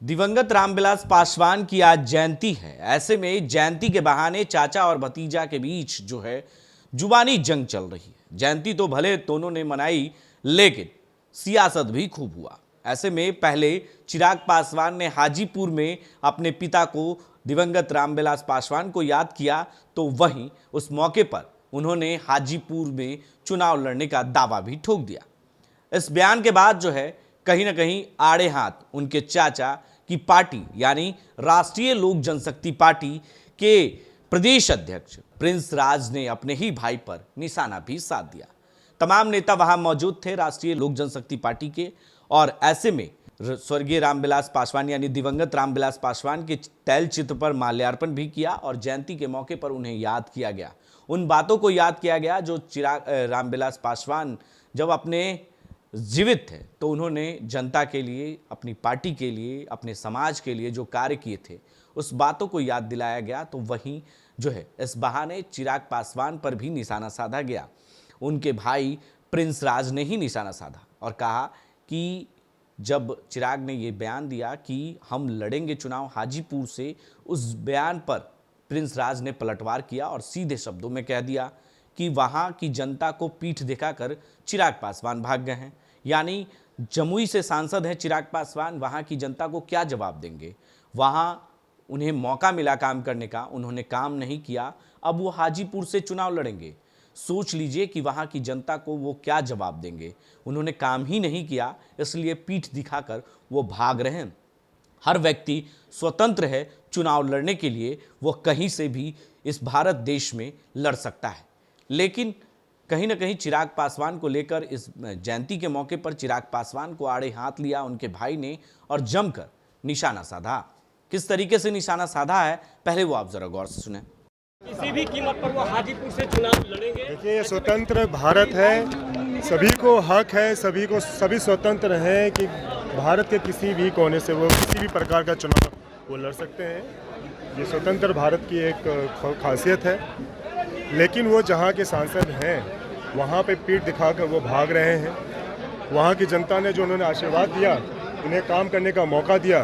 दिवंगत रामविलास पासवान की आज जयंती है। ऐसे में जयंती के बहाने चाचा और भतीजा के बीच जो है जुबानी जंग चल रही है। जयंती तो भले दोनों ने मनाई, लेकिन सियासत भी खूब हुआ। ऐसे में पहले चिराग पासवान ने हाजीपुर में अपने पिता को दिवंगत रामविलास पासवान को याद किया, तो वहीं उस मौके पर उन्होंने हाजीपुर में चुनाव लड़ने का दावा भी ठोक दिया। इस बयान के बाद जो है कहीं ना कहीं आड़े हाथ उनके चाचा की पार्टी यानी राष्ट्रीय लोक जनशक्ति पार्टी के प्रदेश अध्यक्ष प्रिंस राज ने अपने ही भाई पर निशाना भी साध दिया। तमाम नेता वहां मौजूद थे राष्ट्रीय लोक जनशक्ति पार्टी के, और ऐसे में स्वर्गीय रामविलास पासवान यानी दिवंगत रामविलास पासवान के तैल चित्र पर माल्यार्पण भी किया और जयंती के मौके पर उन्हें याद किया गया। उन बातों को याद किया गया जो रामविलास पासवान जब अपने जीवित थे तो उन्होंने जनता के लिए, अपनी पार्टी के लिए, अपने समाज के लिए जो कार्य किए थे, उस बातों को याद दिलाया गया। तो वहीं जो है इस बहाने चिराग पासवान पर भी निशाना साधा गया। उनके भाई प्रिंस राज ने ही निशाना साधा और कहा कि जब चिराग ने ये बयान दिया कि हम लड़ेंगे चुनाव हाजीपुर से, उस बयान पर प्रिंस राज ने पलटवार किया और सीधे शब्दों में कह दिया कि वहाँ की जनता को पीठ दिखाकर चिराग पासवान भाग गए हैं। यानी जमुई से सांसद हैं चिराग पासवान, वहाँ की जनता को क्या जवाब देंगे? वहाँ उन्हें मौका मिला काम करने का, उन्होंने काम नहीं किया, अब वो हाजीपुर से चुनाव लड़ेंगे। सोच लीजिए कि वहाँ की जनता को वो क्या जवाब देंगे। उन्होंने काम ही नहीं किया, इसलिए पीठ दिखाकर वो भाग रहे हैं। हर व्यक्ति स्वतंत्र है चुनाव लड़ने के लिए, वो कहीं से भी इस भारत देश में लड़ सकता है। लेकिन कहीं ना कहीं चिराग पासवान को लेकर इस जयंती के मौके पर चिराग पासवान को आड़े हाथ लिया उनके भाई ने और जमकर निशाना साधा। किस तरीके से निशाना साधा है, पहले वो आप जरा गौर से सुने। किसी भी कीमत पर वो हाजीपुर से चुनाव लड़ेंगे। देखिए, स्वतंत्र भारत है, सभी को हक है, सभी स्वतंत्र हैं कि भारत के किसी भी कोने से वो किसी भी प्रकार का चुनाव वो लड़ सकते हैं। ये स्वतंत्र भारत की एक खासियत है। लेकिन वो जहाँ के सांसद हैं वहाँ पे पीठ दिखाकर वो भाग रहे हैं। वहाँ की जनता ने जो उन्होंने आशीर्वाद दिया, उन्हें काम करने का मौका दिया,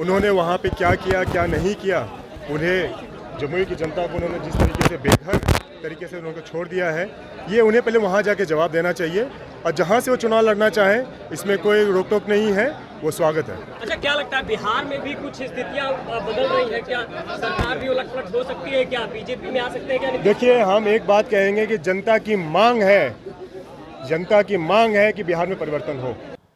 उन्होंने वहाँ पे क्या किया क्या नहीं किया, उन्हें जमुई की जनता को उन्होंने जिस तरीके से बेघर तरीके से उनको छोड़ दिया है, ये उन्हें पहले वहाँ जाके जवाब देना चाहिए। और जहाँ से वो चुनाव लड़ना चाहें, इसमें कोई रोक टोक नहीं है, वो स्वागत है। अच्छा, क्या लगता है बिहार में भी कुछ स्थितियां बदल रही है क्या? सरकार भी उलट-पलट हो सकती है क्या? बीजेपी में आ सकते हैं क्या? देखिए, हम एक बात कहेंगे कि जनता की मांग है कि बिहार में परिवर्तन हो।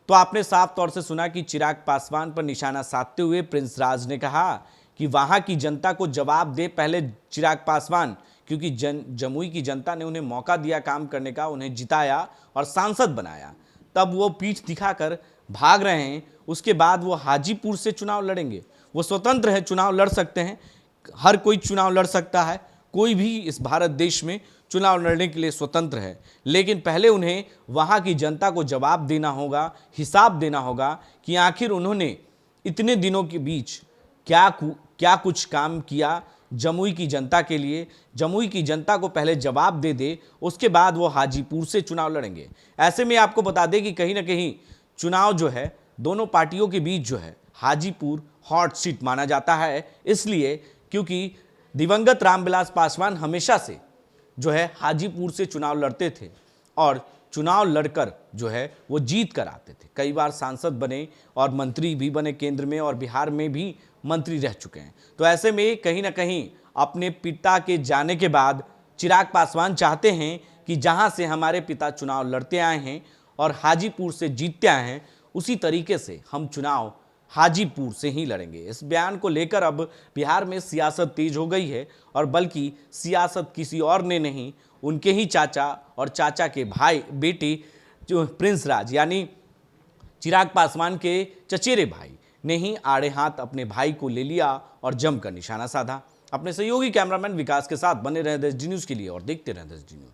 तो आपने साफ तौर से सुना कि चिराग पासवान पर निशाना साधते हुए प्रिंस राज ने कहा कि वहां की जनता को जवाब दे पहले चिराग पासवान, क्योंकि जमुई की जनता ने उन्हें मौका दिया काम करने का, उन्हें जिताया और सांसद बनाया, तब वो पीठ दिखाकर भाग रहे हैं। उसके बाद वो हाजीपुर से चुनाव लड़ेंगे। वो स्वतंत्र है, चुनाव लड़ सकते हैं, हर कोई चुनाव लड़ सकता है, कोई भी इस भारत देश में चुनाव लड़ने के लिए स्वतंत्र है। लेकिन पहले उन्हें वहाँ की जनता को जवाब देना होगा, हिसाब देना होगा कि आखिर उन्होंने इतने दिनों के बीच क्या कुछ काम किया जमुई की जनता के लिए। जमुई की जनता को पहले जवाब दे, उसके बाद वो हाजीपुर से चुनाव लड़ेंगे। ऐसे में आपको बता दें कि कहीं ना कहीं चुनाव जो है दोनों पार्टियों के बीच जो है हाजीपुर हॉट सीट माना जाता है, इसलिए क्योंकि दिवंगत रामविलास पासवान हमेशा से जो है हाजीपुर से चुनाव लड़ते थे और चुनाव लड़कर जो है वो जीत कर आते थे। कई बार सांसद बने और मंत्री भी बने, केंद्र में और बिहार में भी मंत्री रह चुके हैं। तो ऐसे में कहीं ना कहीं अपने पिता के जाने के बाद चिराग पासवान चाहते हैं कि जहां से हमारे पिता चुनाव लड़ते आए हैं और हाजीपुर से जीतते आए हैं, उसी तरीके से हम चुनाव हाजीपुर से ही लड़ेंगे। इस बयान को लेकर अब बिहार में सियासत तेज हो गई है, और बल्कि सियासत किसी और ने नहीं, उनके ही चाचा और चाचा के भाई बेटे जो प्रिंस राज यानी चिराग पासवान के चचेरे भाई ने ही आड़े हाथ अपने भाई को ले लिया और जमकर निशाना साधा। अपने सहयोगी कैमरामैन विकास के साथ बने रहे देश डी न्यूज़ के लिए और देखते रहे देश डी न्यूज़।